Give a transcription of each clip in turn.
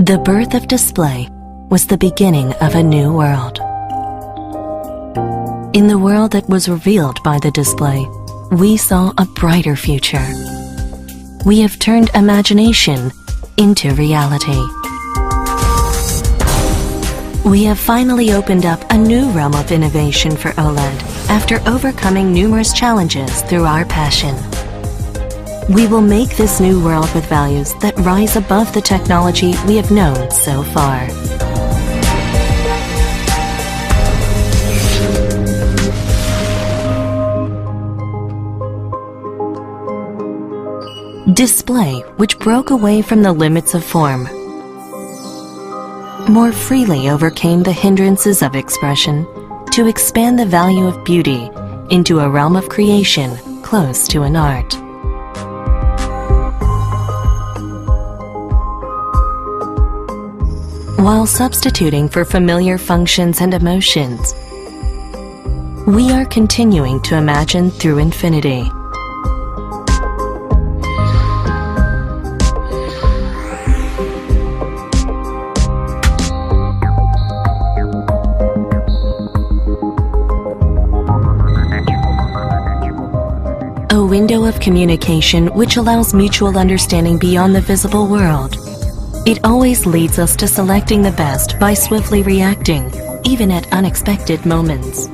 The birth of display was the beginning of a new world. In the world that was revealed by the display, we saw a brighter future. We have turned imagination into reality. We have finally opened up a new realm of innovation for OLED after overcoming numerous challenges through our passion. We will make this new world with values that rise above the technology we have known so far. Display which broke away from the limits of form, more freely overcame the hindrances of expression to expand the value of beauty into a realm of creation close to an art. While substituting for familiar functions and emotions, we are continuing to imagine through infinity. A window of communication which allows mutual understanding beyond the visible world. It always leads us to selecting the best by swiftly reacting, even at unexpected moments.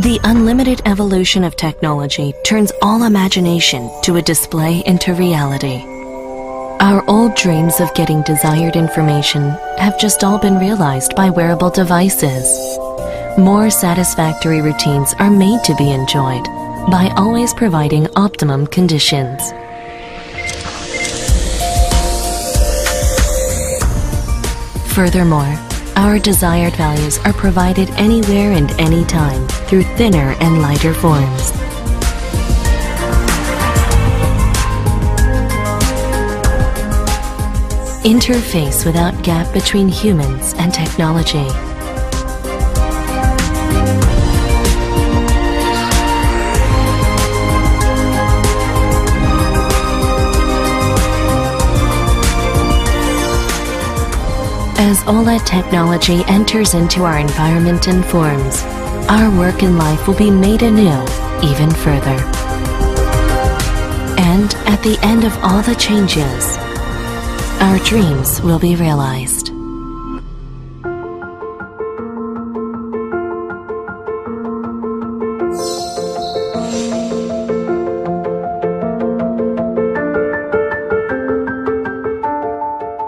The unlimited evolution of technology turns all imagination to a display into reality. Our old dreams of getting desired information have just all been realized by wearable devices. More satisfactory routines are made to be enjoyed by always providing optimum conditions. Furthermore, our desired values are provided anywhere and anytime through thinner and lighter forms. Interface without gap between humans and technology. As OLED technology enters into our environment and forms, our work in life will be made anew even further. And at the end of all the changes, our dreams will be realized.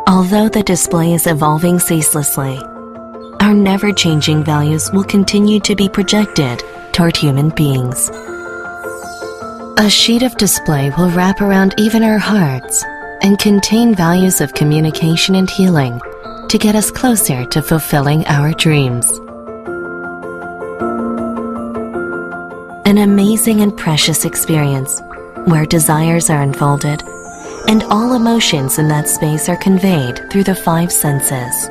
Although the display is evolving ceaselessly, our never-changing values will continue to be projected toward human beings. A sheet of display will wrap around even our hearts and contain values of communication and healing to get us closer to fulfilling our dreams. An amazing and precious experience where desires are unfolded and all emotions in that space are conveyed through the 5 senses.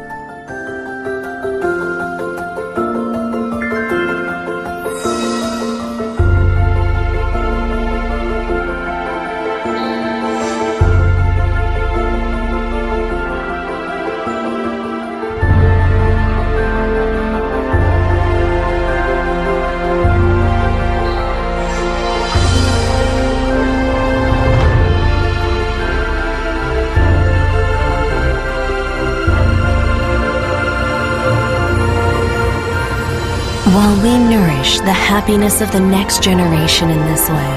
While we nourish the happiness of the next generation in this way,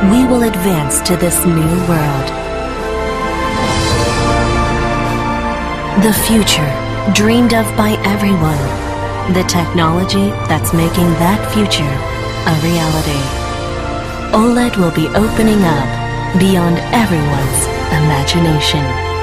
we will advance to this new world. The future, dreamed of by everyone. The technology that's making that future a reality. OLED will be opening up beyond everyone's imagination.